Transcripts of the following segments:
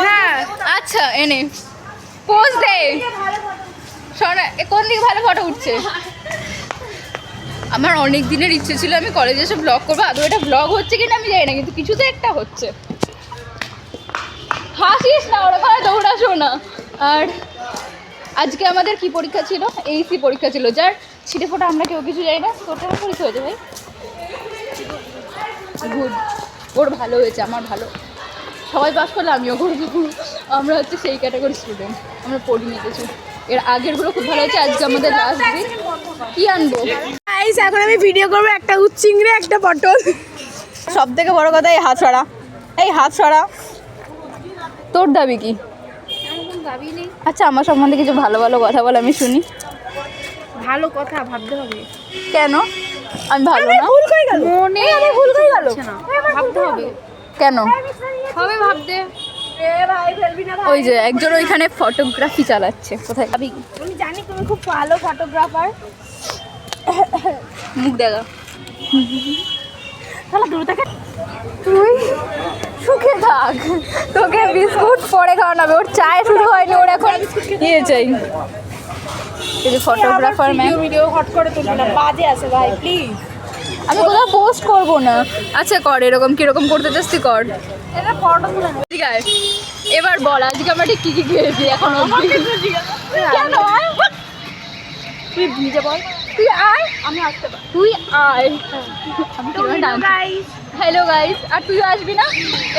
হ্যাঁ আচ্ছা এনে পোজ দে শোনা কোন দিকে ভালো ফটো উঠছে। আমার অনেক দিনের ইচ্ছে ছিল আমি কলেজে এসে ব্লগ করবো, আদৌ এটা ব্লগ হচ্ছে কিনা আমি জানি না, কিন্তু কিছুতে একটা হচ্ছে। হাসিস না, ওরা ভালো দৌড়াসো না। আর আজকে আমাদের কি পরীক্ষা ছিল? এইসি পরীক্ষা ছিল, যার ছিটে ফোটা আমরা কেউ কিছু জানি না। তোর কেমন পরীক্ষা হয়েছে ভাই? গুড, ওর ভালো হয়েছে, আমার ভালো। সবাই পাস করলে আমিও করবো। আমরা হচ্ছে সেই ক্যাটাগরি স্টুডেন্ট, আমরা পড়ি নিয়ে কিছু। এর আগেরগুলো খুব ভালো হয়েছে, আজকে আমাদের লাস্ট দিন। কি আনবো? এখন আমি ভিডিও করবো, একটা উচ্চিংড়ে একটা পটল। সব থেকে বড় কথা এই হাত সরা, এই হাত সরা। তোর দাবি কি? দাবি নেই। আচ্ছা আমার সম্বন্ধে কিছু ভালো ভালো কথা বল, আমি শুনি। ভালো কথা ভাবতে হবে। কেন? আমি ভালো না? ভুল হয়ে গেল মনে, আমি ভুল হয়ে গেল না, ভাবতে হবে। কেন? হবে ভাবতে। ওই যে একজন ওইখানে ফটোগ্রাফি চালাচ্ছে। কোথায় যাবি? আমি জানি তুমি খুব ভালো ফটোগ্রাফার। মুখ দেখা। তাহলে দূর থেকে তুই সুখে থাক, তোকে বিস্কুট পরে খাওয়ানো হবে। ওর চায় শুরু হয়নি, ওর এখন নিয়ে চাই। এই যে ফটোগ্রাফার ম্যাম, ভিডিও হট করে তুলবি না, বাজে আছে ভাই প্লিজ। আমি কোথাও পোস্ট করবো না। আচ্ছা কর, এরকম কিরকম করতে চাস তুই কর। এটা ফটো তুলে না। ঠিক আছে এবার বল আজকে আমরা ঠিক কী কী খেয়েছি এখন অবধি? কেন? তুই নিজে বল। তুই আয়, আমি আসতে পারি। তুই আয়, আমি গাইস হ্যালো গাইস। আর তুইও আসবি না?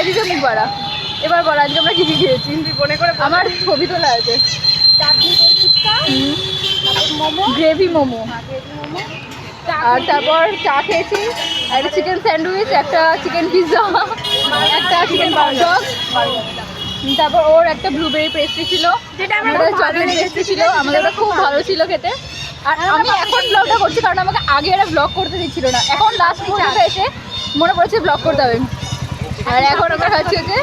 এদিকে মুখ বাড়া। এবার বল আজকে আমরা কী কী খেয়েছি? মনে করে আমার ছবি তোলা আছে। চাটনি ফুচকা, মোমো, গ্রেভি মোমো, মোমো, আর তারপর চা খেয়েছি, একটা চিকেন স্যান্ডউইচ, একটা চিকেন পিৎজা, একটা চিকেন বার্গার, তারপর ওর একটা ব্লুবেরি পেস্ট্রি ছিল, যেটা আমার আমাদের খুব ভালো চকলেট লেগেছে, পেস্ট্রি ছিল, আমাদের ওটা খুব ভালো ছিল খেতে। আর আমি এখন ব্লগটা করছি কারণ আমাকে আগে এরা ব্লগ করতে দিচ্ছিল না, এখন লাস্ট পর্যন্ত এসে মনে পড়েছে ব্লগ করতে হবে। আর এখন আমরা খাচ্ছি হচ্ছে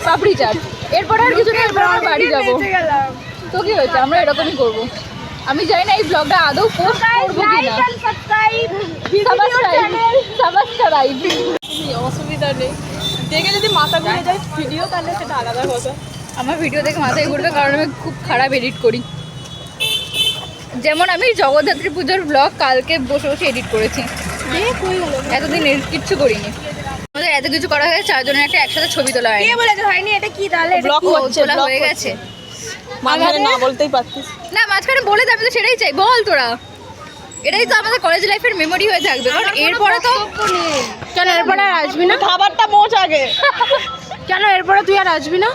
পাপড়ি চাট। এরপরে আর কিছু নেই, এরপর আমরা বাড়ি যাবো। তো কি হয়েছে, আমরা এরকমই করবো। আমি জানি না এই ব্লগটা আদৌ পোস্ট করবো কিনা। সাবস্ক্রাইব। অসুবিধা নেই, দেখে যদি মাথা ঘুরে যায় ভিডিও তাহলে সেটা আলাদা কথা। আমার ভিডিও দেখে মাথায় ঘুরবে কারণ আমি খুব খারাপ এডিট করি। যেমন আমি জগদ্ধাত্রী পুজোর ব্লগ কালকে বসে বসে এডিট করেছি, এতদিন এডিট কিচ্ছু করিনি। আমাদের এত কিছু করা হয়েছে, চারজনের একটা একসাথে ছবি তোলা হয়নি। কে বলেছে হয়নি? এটা কি তাহলে? এটা ব্লগ কি? তোলা হয়ে গেছে। মাঝখানে না বলতেই পারতিস না, মাঝখানে বলে দেবে, তো সেটাই চাই। বল তোরা, এটাই তো আমাদের কলেজ লাইফের মেমোরি হয়ে থাকবে। কারণ এরপরে তো কেন এরপরে আর আসবি না? খাবারটা মোচ আগে। কেন এরপরে তুই আর আসবি না?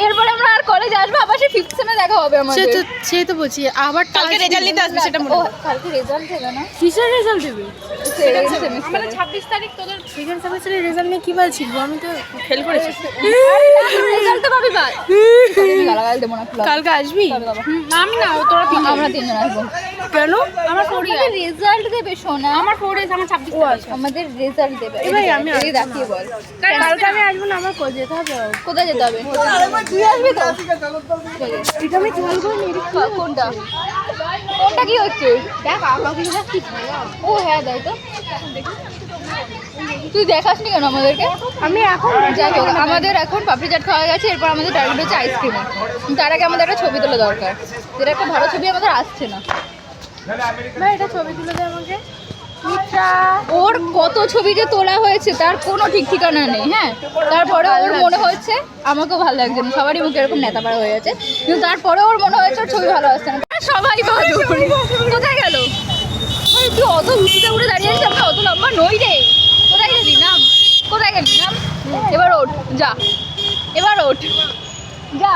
এরপরে আমরা আর কলেজ আসবো, আবার সেই ফিফথ সেমে দেখা হবে আমাদের। সেই তো বলছি, আবার কালকে রেজাল্ট নিতে আসবি, সেটা মনে ও হয়। কালকে রেজাল্ট দেবে না? কিসের রেজাল্ট দেবে? আমাদের 26 তারিখ তোদের সেকেন্ড সেমিস্টারের রেজাল্ট নিয়ে কি বলছিস? আমি তো ফেল করেছি। রেজাল্ট তো পাবি বাদ। গালাগাল দেবো না। কালকে আসবি? আমি না, তোরা আমরা তিনজন আসবো। কেন? আমার রেজাল্ট দেবে শোনা। আমার 4 ডেজ, আমার 26 আমাদের রেজাল্ট দেবে। এবার আমি এই দেখিয়ে বল। কালকে আমি আসবো না, আমার কল যেতে হবে। কোথায় যেতে হবে? তুই আসবি তো? এটা আমি চলবো কোনটা কোনটা কি হচ্ছে? দেখ আমাকে কি ও হ্যাঁ তাই তো। তুই দেখাসনি কেন আমাদেরকে? আমি এখন যাই হোক, আমাদের এখন পাপড়ি চাট খাওয়া গেছে, এরপর আমাদের টার্গেট হচ্ছে আইসক্রিমে। তার আগে আমাদের একটা ছবি তোলা দরকার, যেটা একটা ভালো ছবি আমাদের আসছে না। ভাই এটা ছবি তুলে দে আমাকে। ওর কত ছবি যে তোলা হয়েছে তার কোনো ঠিক ঠিকানা নেই। হ্যাঁ, তারপরে ওর মনে হচ্ছে আমাকেও ভালো লাগছে না, সবারই মুখে এরকম নেতাপাড়া হয়ে আছে, কিন্তু তারপরে ওর মনে হয়েছে ওর ছবি ভালো আসছে না। সবাই বাদুর। কোথায় গেল? তুই অত উঁচুতে উঠে দাঁড়িয়ে আছিস, আমরা অত লম্বা নই রে। কোথায় গেলি? নাম। কোথায় গেলি? নাম। এবার ওঠ, যা এবার ওঠ, যা।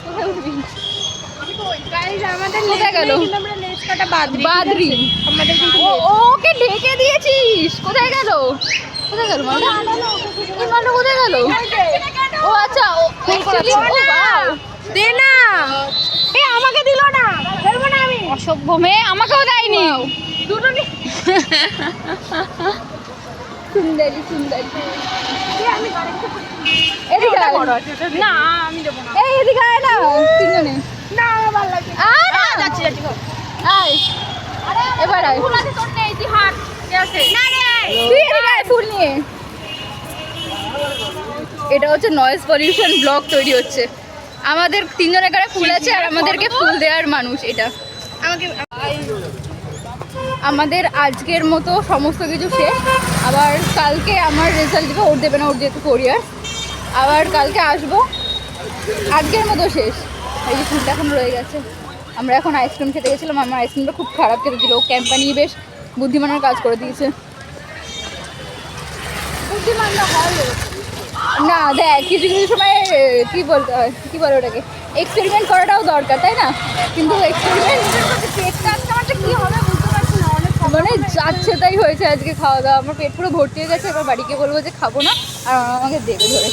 কোথায় উঠবি? কোথায় গেল? বাদরি। ওকে ঢেকে দিয়েছিস। কোথায় গেল? কোথায় গেল মালটা? এই মালটা কোথায় গেল? ও আচ্ছা, ও actually ও বাও। দে না, এই আমাকে দিল না, ফেলবো না আমি। অসভ্য মেয়ে, আমাকেও দেয়নি। দুটো নি সুন্দরী সুন্দরী। আমি এদিকে আয়। না, আমি দেবো না। এই এদিকে আয় না, তিনজনে। না আমার ভালো লাগে। আয় না। যাচ্ছি আয়, এবার আয়। ফুল আছে তোর নেই, তুই হাট। কে আছে? না রে, তুই এদিকে আয় ফুল নিয়ে। এটা হচ্ছে নয়েজ পলিউশন ব্লক তৈরি হচ্ছে। আমাদের তিনজনের এখানে ফুল আছে আর আমাদেরকে ফুল দেওয়ার মানুষ এটা। আমাকে আমাদের আজকের মতো সমস্ত কিছু শেষ। আবার কালকে আমার রেজাল্ট দিবে, ওর দেবে না, ওর যেহেতু কোরিয়ার। আবার কালকে আসবো, আজকের মতো শেষ। এই যে ফুলটা এখন রয়ে গেছে। আমরা এখন আইসক্রিম খেতে গেছিলাম, আমার আইসক্রিমটা খুব খারাপ খেতে ছিল। ও কোম্পানি বেশ বুদ্ধিমানের কাজ করে দিয়েছে। বুদ্ধিমানটা হয় না দেখ, কিছু কিছু সময় কী বলতে হয়, কী বলে ওটাকে, এক্সপেরিমেন্ট করাটাও দরকার, তাই না? কিন্তু এক্সপেরিমেন্ট পেটটা আজকে আমার কী হবে বুঝতে পারছি না, অনেক মানে যাচ্ছে তাই হয়েছে আজকে খাওয়া দাওয়া। আমার পেট পুরো ভর্তি হয়ে গেছে। এবার বাড়িকে বলবো যে খাবো না, আর আমাকে দেবে ধরে।